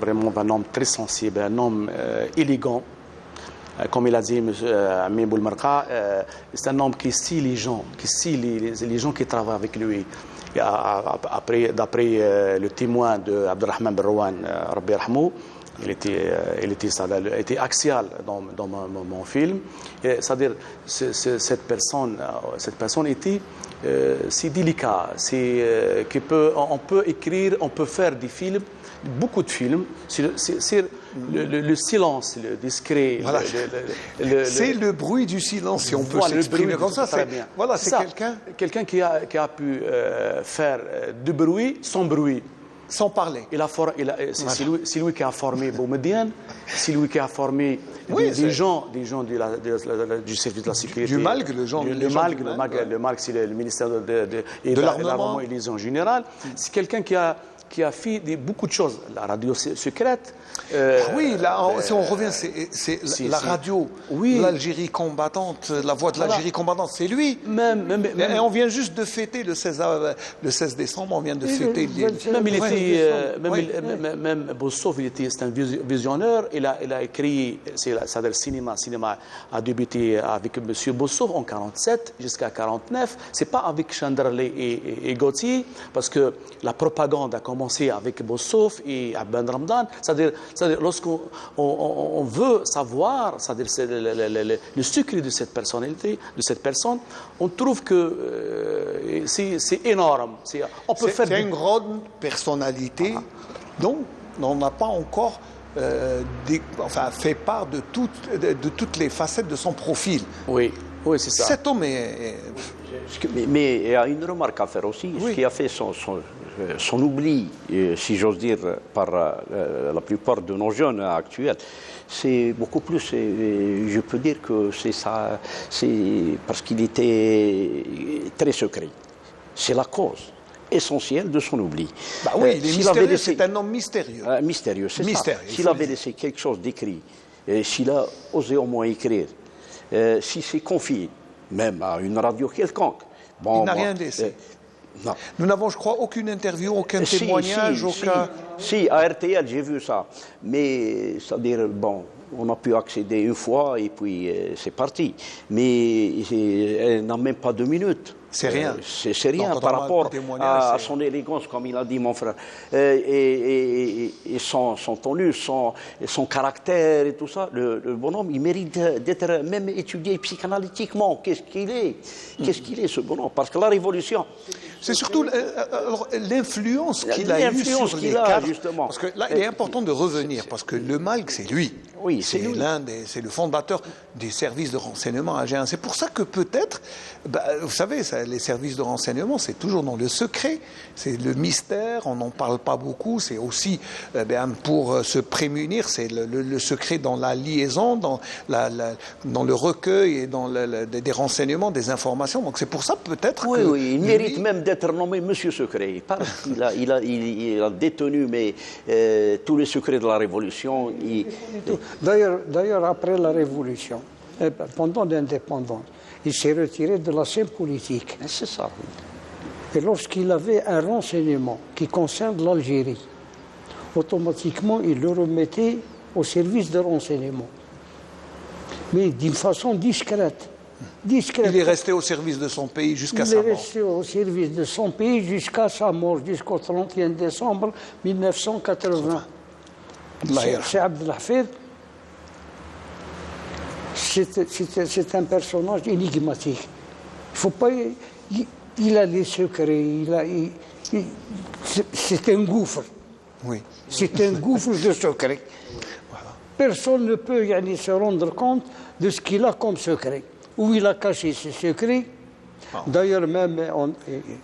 vraiment un homme très sensible, un homme élégant. Comme il a dit M. Amin Boulmarka, c'est un homme qui scie les gens, les gens qui travaillent avec lui. D'après le témoin de Abdelrahman Berrouane, Rabbi Rahmou, il était axial dans mon film. C'est-à-dire cette personne était si délicat, on peut écrire, on peut faire des films, beaucoup de films. C'est le silence, le discret. Voilà. C'est le bruit du silence, si on peut s'exprimer comme ça. Voilà, c'est quelqu'un qui a pu faire du bruit sans bruit. Sans parler. C'est lui qui a formé Boumediene, c'est lui qui a formé des gens du service de la sécurité. Du MALG, le MALG, c'est le ministère de l'Armement et des Liaisons Générales. C'est quelqu'un qui a fait beaucoup de choses. La radio secrète. Oui, là, si on revient, c'est la radio, l'Algérie combattante, la voix de l'Algérie combattante, c'est lui. Et on vient juste de fêter le 16 décembre, on vient de fêter. Même Bossoff, c'est un visionnaire. Il a écrit, c'est-à-dire le cinéma a débuté avec M. Bossoff en 1947 jusqu'à 1949. C'est pas avec Chandralé et Gauthier, parce que la propagande a commencé commencé avec Bossof et Ben Ramdan. C'est-à-dire lorsqu'on veut savoir, c'est-à-dire le secret de cette personnalité, de cette personne, on trouve que c'est énorme. C'est une grande personnalité dont on n'a pas encore fait part de toutes les facettes de son profil. Oui, c'est ça. Cet homme est... Mais il y a une remarque à faire aussi. Ce qui a fait son oubli, si j'ose dire, par la plupart de nos jeunes actuels, c'est beaucoup plus, je peux dire que c'est ça, c'est parce qu'il était très secret. C'est la cause essentielle de son oubli. Bah oui, il est mystérieux, c'est un homme mystérieux. Mystérieux, c'est ça. S'il avait laissé quelque chose d'écrit, s'il a osé au moins écrire, s'il s'est confié, même à une radio quelconque. Bon, il n'a rien laissé. Non. Nous n'avons, je crois, aucune interview, aucun témoignage, aucun... Si, à RTL, j'ai vu ça. Mais, c'est-à-dire, bon, on a pu accéder une fois et puis c'est parti. Mais elle n'a même pas 2 minutes. C'est rien. C'est rien par rapport à son élégance, comme il a dit mon frère. Et son tenue, son caractère et tout ça. Le bonhomme, il mérite d'être même étudié psychanalytiquement. Qu'est-ce qu'il est, ce bonhomme? Parce que la révolution... C'est surtout l'influence qu'il a eue sur les cadres. Justement. Parce que là, il est important de revenir, parce que le Malk, c'est lui. Oui, c'est lui. C'est le fondateur des services de renseignement algériens. C'est pour ça que peut-être, vous savez, les services de renseignement, c'est toujours dans le secret, c'est le mystère, on n'en parle pas beaucoup, c'est aussi pour se prémunir, c'est le secret dans la liaison, dans le recueil et dans des renseignements, des informations. Donc c'est pour ça peut-être que... Oui, il mérite même d'être nommé Monsieur Secret, parce qu'il a détenu tous les secrets de la Révolution. D'ailleurs, après la Révolution, pendant l'indépendance, il s'est retiré de la scène politique. C'est ça. Et lorsqu'il avait un renseignement qui concerne l'Algérie, automatiquement, il le remettait au service de renseignement. Mais d'une façon discrète. Il est resté au service de son pays jusqu'à sa mort. Il est resté au service de son pays jusqu'à sa mort, jusqu'au 31 décembre 1980. C'est Abdelhafid. C'est un personnage énigmatique. Il faut pas. Il a les secrets. C'est un gouffre. Oui. C'est un gouffre de secrets. Voilà. Personne ne peut se rendre compte de ce qu'il a comme secret. Où il a caché ses secrets. D'ailleurs, même,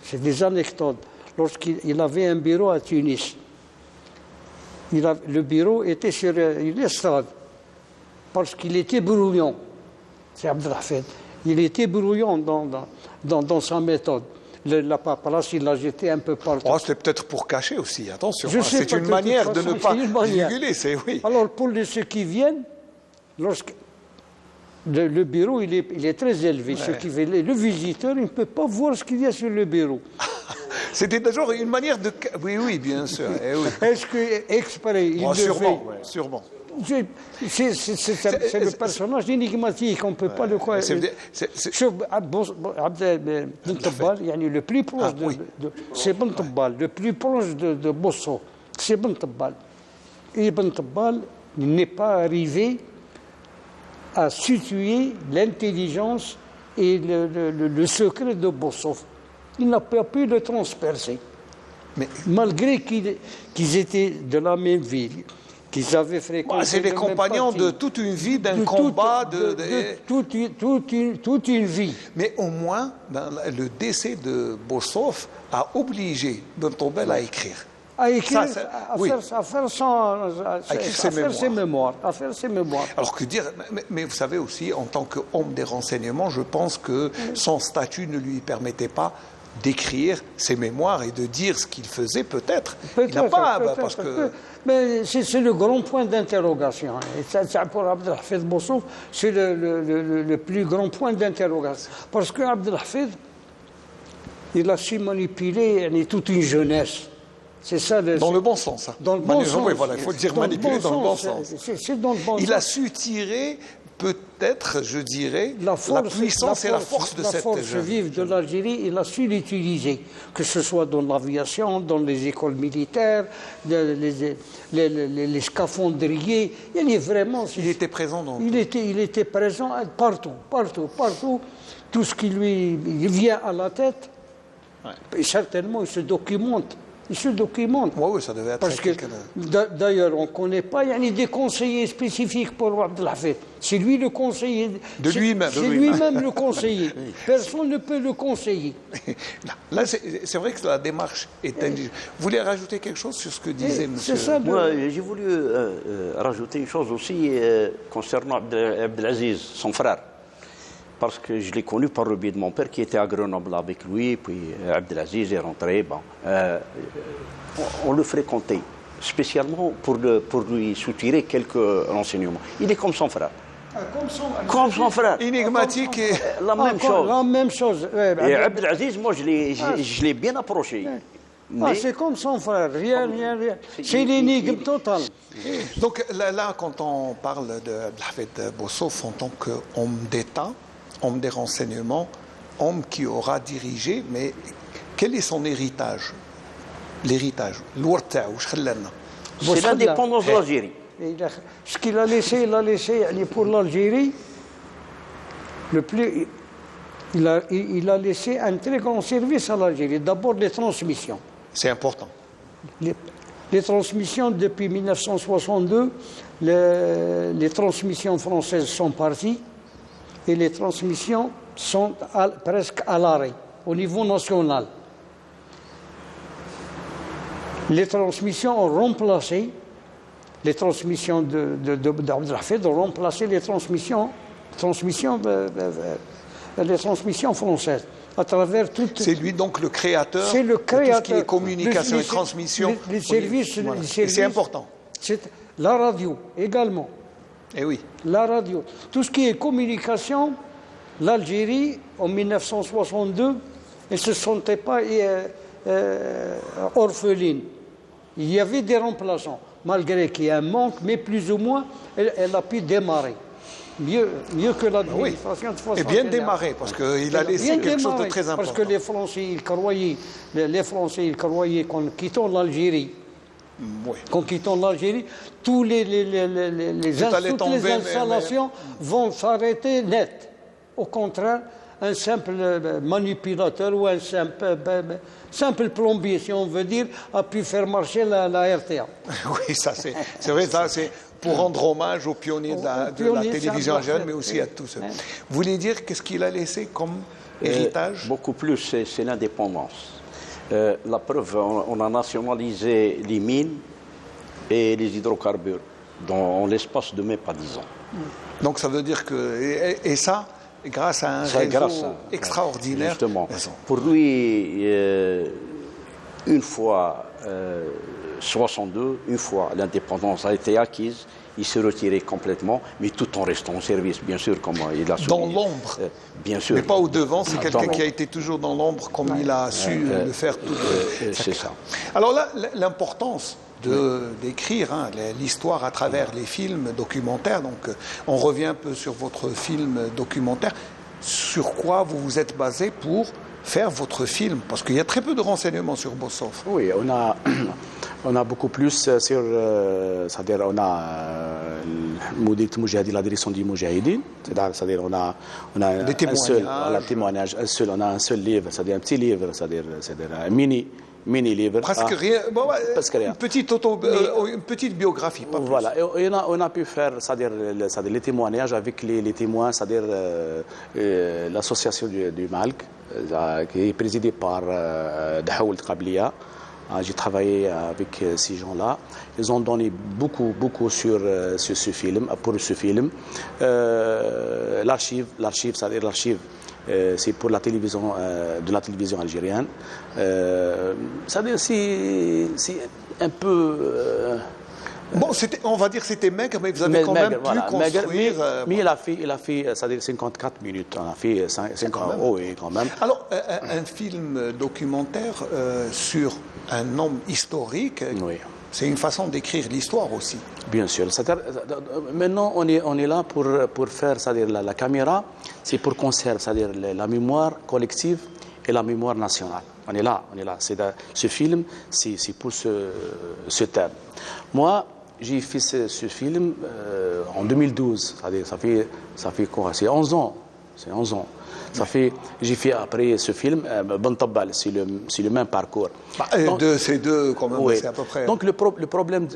c'est des anecdotes. Lorsqu'il avait un bureau à Tunis, le bureau était sur une estrade. Parce qu'il était brouillon, c'est Abdelhafid. Il était brouillon dans sa méthode. La paperasse, il l'a jeté un peu partout. Oh, c'est peut-être pour cacher aussi, attention. C'est une manière de ne pas divulguer, oui. Alors, pour ceux qui viennent, le bureau, il est très élevé. Ouais. Le visiteur, il ne peut pas voir ce qu'il y a sur le bureau. C'était toujours une manière de... Oui, bien sûr. Oui. Est-ce qu'exprès, il devait... Sûrement. C'est le personnage énigmatique, on ne peut pas le croire. Le plus proche c'est Ben Tabbal, le plus proche de Bosso, c'est Ben Tabbal. Et Ben Tabbal n'est pas arrivé à situer l'intelligence et le secret de Bosso. Il n'a pas pu le transpercer. Mais malgré qu'ils étaient de la même ville, qu'ils avaient fréquenté... c'est les compagnons de toute une vie, d'un combat... Toute une vie. Mais au moins, le décès de Bossof a obligé Ben Tabbal à écrire. À écrire, à faire ses mémoires. Alors que dire... Mais vous savez aussi, en tant qu'homme des renseignements, je pense que son statut ne lui permettait pas d'écrire ses mémoires et de dire ce qu'il faisait, peut-être. Il n'a pas, parce que... Mais c'est le grand point d'interrogation. Et ça, pour Abdelhafid Bossof, c'est le plus grand point d'interrogation. Parce que Abdelhafid, il a su manipuler toute une jeunesse. C'est ça. Dans le bon sens. Dans le bon sens. Oui, voilà, il faut dire manipuler dans le bon sens. C'est dans le bon sens. Il a su tirer peut-être, je dirais, la puissance et la force de cette force vive de l'Algérie, il a su l'utiliser, que ce soit dans l'aviation, dans les écoles militaires, les scaphandriers. Il est vraiment. Il était présent dans. Il était présent partout. Tout ce qui lui vient à la tête, et certainement, il se documente. Oui, ça devait être. Parce que d'ailleurs, on ne connaît pas, il y a des conseillers spécifiques pour Abdelhafid. C'est lui le conseiller. De lui-même. C'est lui-même le conseiller. Personne ne peut le conseiller. Là, c'est vrai que la démarche est indigène. Vous voulez rajouter quelque chose sur ce que disait M. C'est ça. Moi, j'ai voulu rajouter une chose aussi concernant Abdelaziz, son frère. Parce que je l'ai connu par le biais de mon père qui était à Grenoble avec lui, puis Abdelaziz est rentré. Bon, on le fréquentait, spécialement pour lui soutirer quelques renseignements. Il est comme son frère. Comme son frère. Énigmatique et... La même chose. Et Abdelaziz, moi, je l'ai bien approché. C'est comme son frère, rien. C'est l'énigme totale. Donc là, quand on parle d'Abdelhafid Bossof en tant qu'homme d'État, homme des renseignements, homme qui aura dirigé, mais quel est son héritage? L'héritage, c'est l'indépendance de l'Algérie. Ce qu'il a laissé, pour l'Algérie, il a laissé un très grand service à l'Algérie. D'abord, les transmissions. C'est important. Les transmissions, depuis 1962, les transmissions françaises sont parties. Et les transmissions sont presque à l'arrêt, au niveau national. Les transmissions ont remplacé, les transmissions d'Abdelhafid ont remplacé les transmissions françaises. À travers toutes... C'est lui donc le créateur, c'est le créateur de tout ce qui est communication et transmission. Les services, et c'est important. C'est la radio également. Eh oui. La radio. Tout ce qui est communication, l'Algérie, en 1962, elle ne se sentait pas orpheline. Il y avait des remplaçants, malgré qu'il y ait un manque, mais plus ou moins, elle a pu démarrer. Mieux que l'administration de façon et bien démarrer, parce qu'il a laissé quelque chose de très important. Parce que les Français, ils croyaient qu'en quittant l'Algérie, qu'en quittant l'Algérie, toutes les installations vont s'arrêter net. Au contraire, un simple manipulateur ou un simple plombier, si on veut dire, a pu faire marcher la RTA. Oui, ça c'est vrai, ça c'est pour rendre hommage aux pionniers de la télévision algérienne, mais aussi à tous ceux. Vous voulez dire qu'est-ce qu'il a laissé comme héritage? Beaucoup plus, c'est l'indépendance. La preuve, on a nationalisé les mines et les hydrocarbures dans l'espace de même pas 10 ans. Donc ça veut dire que... Et ça, grâce à un réseau extraordinaire. Justement. Pour lui, une fois 62, une fois l'indépendance a été acquise, il s'est retiré complètement, mais tout en restant au service, bien sûr, comme il a souligné. Dans l'ombre. Bien sûr. Mais pas au devant, c'est quelqu'un qui a été toujours dans l'ombre, comme il a su le faire tout. C'est ça. Alors là, l'importance d'écrire l'histoire à travers les films documentaires, donc on revient un peu sur votre film documentaire. Sur quoi vous vous êtes basé pour faire votre film? Parce qu'il y a très peu de renseignements sur Bossof. Oui, on a beaucoup plus sur, c'est-à-dire on a la direction du Moujahidine, c'est-à-dire on a des témoignages, on a un seul livre, c'est-à-dire un petit livre, c'est-à-dire un mini-livre. Presque rien, une petite biographie. Pas voilà, et on a pu faire, c'est-à-dire les témoignages avec les témoins, c'est-à-dire l'association du Malk, qui est présidée par Dahoul Qabliya. J'ai travaillé avec ces gens-là. Ils ont donné beaucoup sur ce film, pour ce film. L'archive, c'est-à-dire l'archive, c'est pour la télévision, de la télévision algérienne. C'est-à-dire c'est un peu... Bon, on va dire que c'était maigre, mais vous avez quand même pu construire... Mais il a fait, c'est-à-dire 54 minutes. On a fait 50 oui, quand même. Alors, un film documentaire sur un homme historique, C'est une façon d'écrire l'histoire aussi. Bien sûr. Maintenant, on est là pour faire, c'est-à-dire la caméra, c'est pour conserver, c'est-à-dire la mémoire collective et la mémoire nationale. On est là. Ce film, c'est pour ce thème. Moi, j'ai fait ce film en 2012, c'est-à-dire ça fait quoi? C'est 11 ans. J'ai fait après ce film, Bantabal, c'est le même parcours. Ces deux, quand même, oui. C'est à peu près. Donc le problème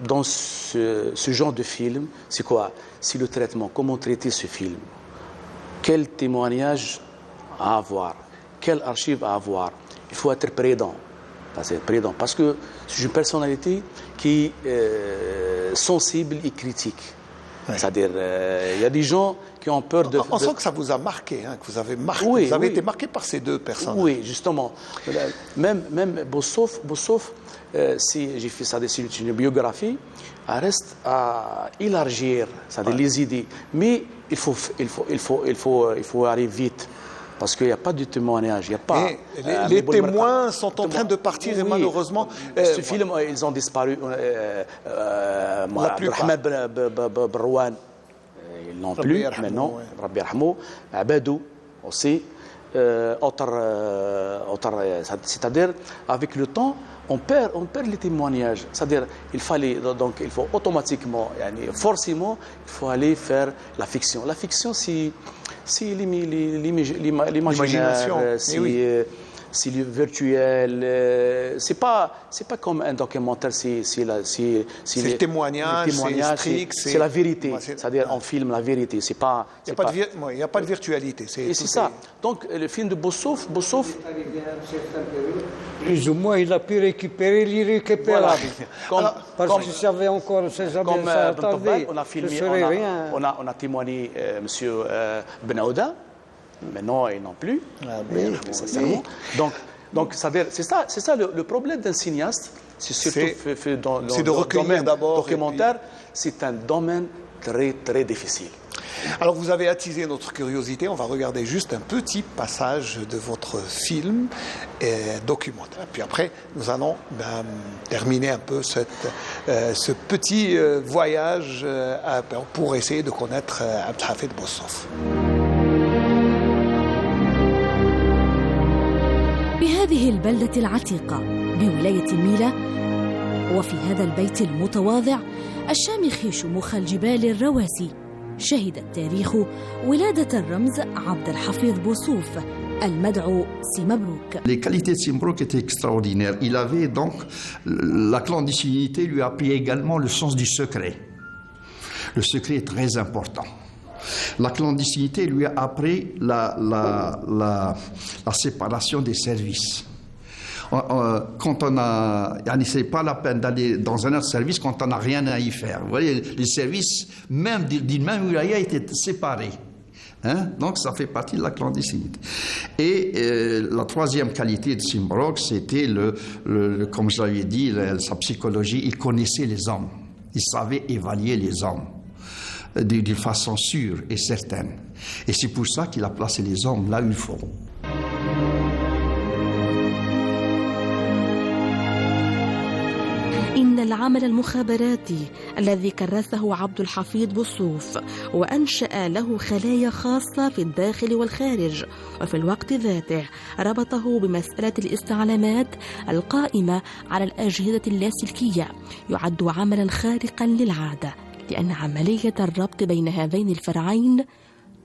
dans ce genre de film, c'est quoi? C'est le traitement. Comment traiter ce film? Quel témoignage à avoir? Quelle archive à avoir? Il faut être prudent. Parce que c'est une personnalité qui est sensible et critique. Ouais. C'est-à-dire, il y a des gens qui ont peur de... On sent que ça vous a marqué, que vous avez marqué. Oui, vous avez été marqué par ces deux personnes. Oui, justement. Même Bossof, j'ai fait ça, c'est une biographie, elle reste à élargir les idées. Mais il faut aller vite. Parce qu'il n'y a pas de témoignage, il n'y a pas... les témoins sont en train de partir et malheureusement... Ce film, ils ont disparu. Abdelrahman Brouane, ils n'ont plus maintenant. Rabbi Yarhamou, Abadou aussi. C'est-à-dire, avec le temps, on perd les témoignages. C'est-à-dire, il faut automatiquement, forcément, il faut aller faire la fiction. La fiction, c'est l'imagination, c'est le virtuel. C'est pas comme un documentaire, c'est le témoignage, c'est strict, c'est la vérité. C'est-à-dire, on filme la vérité. Il n'y a pas de virtualité. C'est ça. Donc, le film de Bossof. Plus ou moins, il a pu récupérer l'irrécupérable. Voilà. Parce que si avait encore ces années, ça attendait, on a filmé, rien. On a témoigné M. Benahouda. Maintenant, ils n'ont plus. Donc, c'est ça le problème d'un cinéaste. C'est surtout dans le domaine documentaire. C'est un domaine très, très difficile. Alors, vous avez attisé notre curiosité. On va regarder juste un petit passage de votre film documentaire. Puis après, nous allons terminer un peu ce petit voyage pour essayer de connaître Abdelhafid Bossof. بهذه البلدة العتيقة بولاية ميلا وفي هذا البيت المتواضع الشامخ شموخ الجبال الرواسي شهد التاريخ ولادة الرمز عبد الحفيظ بوصوف المدعو سي مبروك. Les qualités de Sy Mabrouk étaient extraordinaires. Il avait donc la clandestinité lui a appris également le sens du secret. Le secret est très important. La clandestinité lui a appris la séparation des services. Quand on a, c'est pas la peine d'aller dans un autre service quand on n'a rien à y faire. Vous voyez, les services même d'une même wilaya étaient séparés. Donc ça fait partie de la clandestinité. Et la troisième qualité de Sy Mabrouk, c'était comme je l'avais dit, sa psychologie. Il connaissait les hommes. Il savait évaluer les hommes d'une façon sûre et certaine. Et c'est pour ça qu'il a placé les hommes là où il faut. إن العمل المخابراتي الذي كرسه عبد الحفيظ بوصوف وأنشأ له خلايا خاصة في الداخل والخارج وفي الوقت ذاته ربطه بمسألة الاستعلامات القائمة على الأجهزة اللاسلكية يعد عملا خارقا للعادة لأن عملية الربط بين هذين الفرعين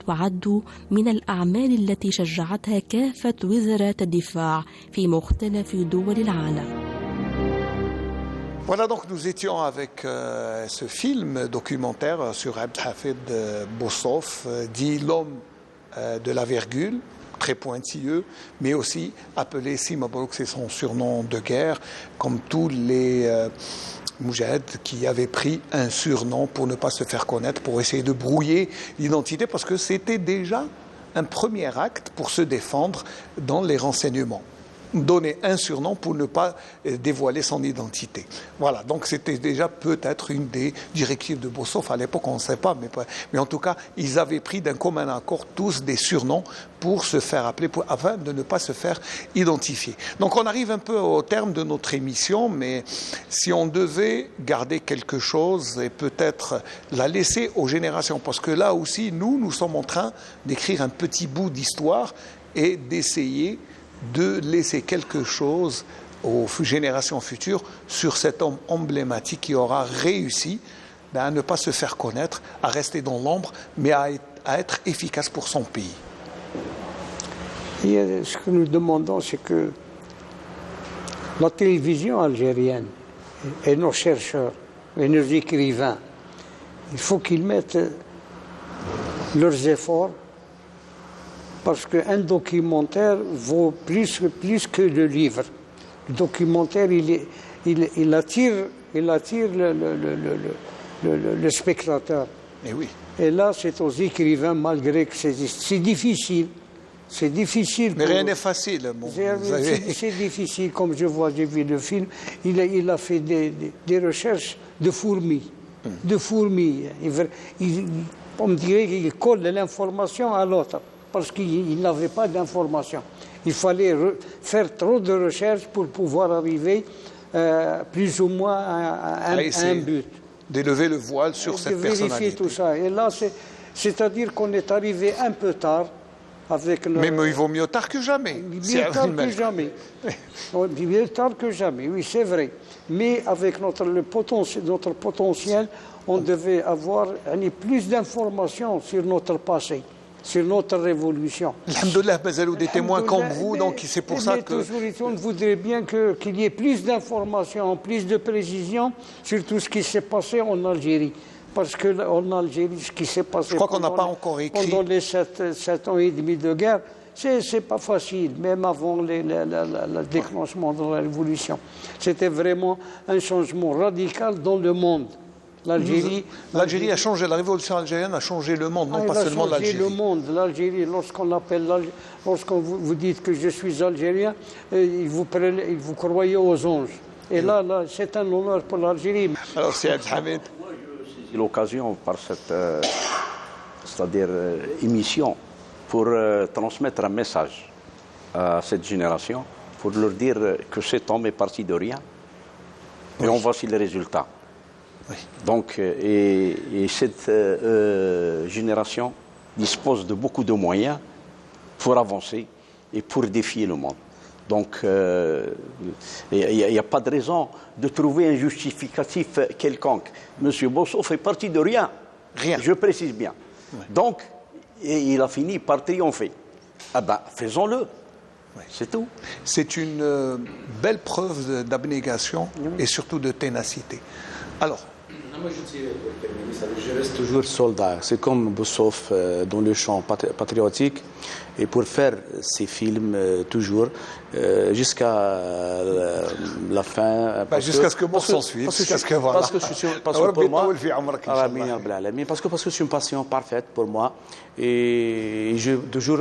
تعد من الأعمال التي شجعتها كافة وزارات الدفاع في مختلف دول العالم. Voilà, donc nous étions avec ce film documentaire sur Abdelhafid Bossof, dit l'homme de la virgule, très pointilleux, mais aussi appelé Sy Mabrouk, c'est son surnom de guerre, comme tous les Moudjahids qui avaient pris un surnom pour ne pas se faire connaître, pour essayer de brouiller l'identité, parce que c'était déjà un premier acte pour se défendre dans les renseignements. donner un surnom pour ne pas dévoiler son identité. Voilà, donc c'était déjà peut-être une des directives de Bossoff. À l'époque, on ne sait pas, mais en tout cas, ils avaient pris d'un commun accord tous des surnoms pour se faire appeler, afin de ne pas se faire identifier. Donc on arrive un peu au terme de notre émission, mais si on devait garder quelque chose et peut-être la laisser aux générations, parce que là aussi, nous sommes en train d'écrire un petit bout d'histoire et d'essayer de laisser quelque chose aux générations futures sur cet homme emblématique qui aura réussi à ne pas se faire connaître, à rester dans l'ombre, mais à être efficace pour son pays. Et ce que nous demandons, c'est que la télévision algérienne et nos chercheurs et nos écrivains, il faut qu'ils mettent leurs efforts, parce qu'un documentaire vaut plus que le livre. Le documentaire, il attire le spectateur. Et oui. Et là, c'est aux écrivains, malgré que c'est difficile. C'est difficile. Mais rien n'est facile. Bon, c'est difficile, comme j'ai vu le film. Il a fait des recherches de fourmis. De fourmis. On me dirait qu'il colle l'information à l'autre, parce qu'il n'avait pas d'information. Il fallait faire trop de recherches pour pouvoir arriver plus ou moins à un but. D'élever le voile sur cette personnalité. Vérifier tout ça. Et là, c'est-à-dire qu'on est arrivé un peu tard avec Mais il vaut mieux tard que jamais. Mieux tard que jamais. Mieux tard que jamais, oui, c'est vrai. Mais avec notre potentiel, on devait avoir plus d'informations sur notre passé, sur notre révolution. Alhamdoulilah, Mazalou, des témoins comme vous, donc c'est pour ça que... On voudrait bien qu'il y ait plus d'informations, plus de précisions sur tout ce qui s'est passé en Algérie. Parce qu'en Algérie, ce qui s'est passé... Je crois qu'on n'a pas encore écrit... Pendant les 7 ans et demi de guerre, c'est pas facile, même avant le déclenchement de la révolution. C'était vraiment un changement radical dans le monde. L'Algérie a changé, la révolution algérienne a changé le monde, non pas seulement l'Algérie. Elle a changé le monde. L'Algérie, lorsqu'on vous dites que je suis algérien, vous croyez aux anges. Et là c'est un honneur pour l'Algérie. Alors, c'est Abdelhamid. C'est l'occasion par cette émission pour transmettre un message à cette génération, pour leur dire que cet homme est parti de rien. Et on voici les résultats. Oui. Donc, et cette génération dispose de beaucoup de moyens pour avancer et pour défier le monde. Donc, il n'y a pas de raison de trouver un justificatif quelconque. Monsieur Bossoff fait partie de rien. Rien. Je précise bien. Oui. Donc, il a fini par triompher. Ah ben, faisons-le. Oui. C'est tout. C'est une belle preuve d'abnégation et surtout de ténacité. Alors, moi, je reste toujours soldat. C'est comme Bossoff dans le champ patriotique. Et pour faire ces films, toujours, jusqu'à la fin. Jusqu'à ce que mort s'en suive. Parce que pour moi, parce que c'est une passion parfaite pour moi. Et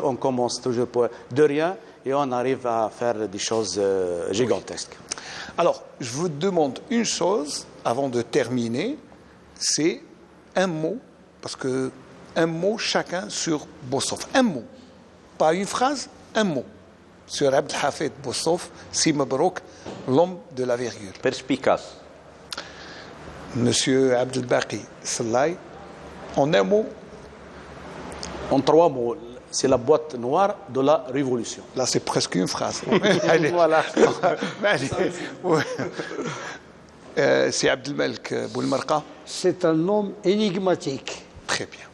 on commence toujours de rien et on arrive à faire des choses gigantesques. Alors, je vous demande une chose avant de terminer, c'est un mot, parce que un mot chacun sur Bossoff. Un mot. Pas une phrase, un mot. Sur Abdelhafid Bossoff, Si Mabrouk, l'homme de la virgule. Perspicace. Monsieur Abdelbaki Sallaï, en un mot. En 3 mots. C'est la boîte noire de la révolution. Là, c'est presque une phrase. Allez. Voilà. C'est Abdelmalek Boulemarqa. C'est un homme énigmatique. Très bien.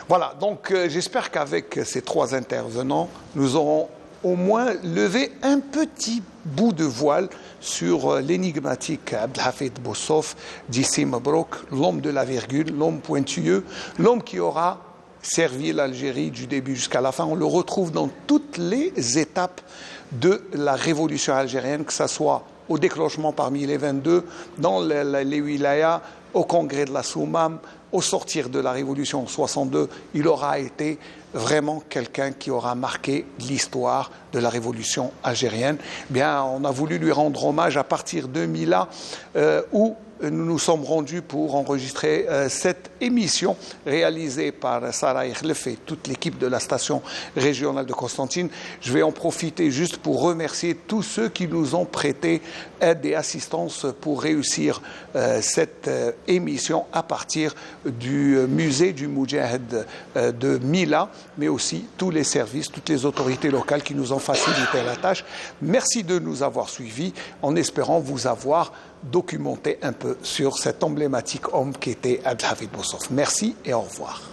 Voilà, donc j'espère qu'avec ces 3 intervenants, nous aurons au moins levé un petit bout de voile sur l'énigmatique Abdelhafid Bossoff, d'ici Mabrouk, l'homme de la virgule, l'homme pointilleux, l'homme qui aura servi l'Algérie du début jusqu'à la fin. On le retrouve dans toutes les étapes de la révolution algérienne, que ce soit au déclenchement parmi les 22, dans les wilayas, au congrès de la Soumam, au sortir de la Révolution en 62, il aura été vraiment quelqu'un qui aura marqué l'histoire de la Révolution algérienne. Bien, on a voulu lui rendre hommage à partir de Mila, où nous nous sommes rendus pour enregistrer cette émission réalisée par Sarah Ikhlef et toute l'équipe de la station régionale de Constantine. Je vais en profiter juste pour remercier tous ceux qui nous ont prêté aide et assistance pour réussir cette émission à partir du musée du Moudjahid de Mila, mais aussi tous les services, toutes les autorités locales qui nous ont facilité la tâche. Merci de nous avoir suivis en espérant vous avoir documenté un peu sur cet emblématique homme qui était Abdelhafid Boussouf. Merci et au revoir.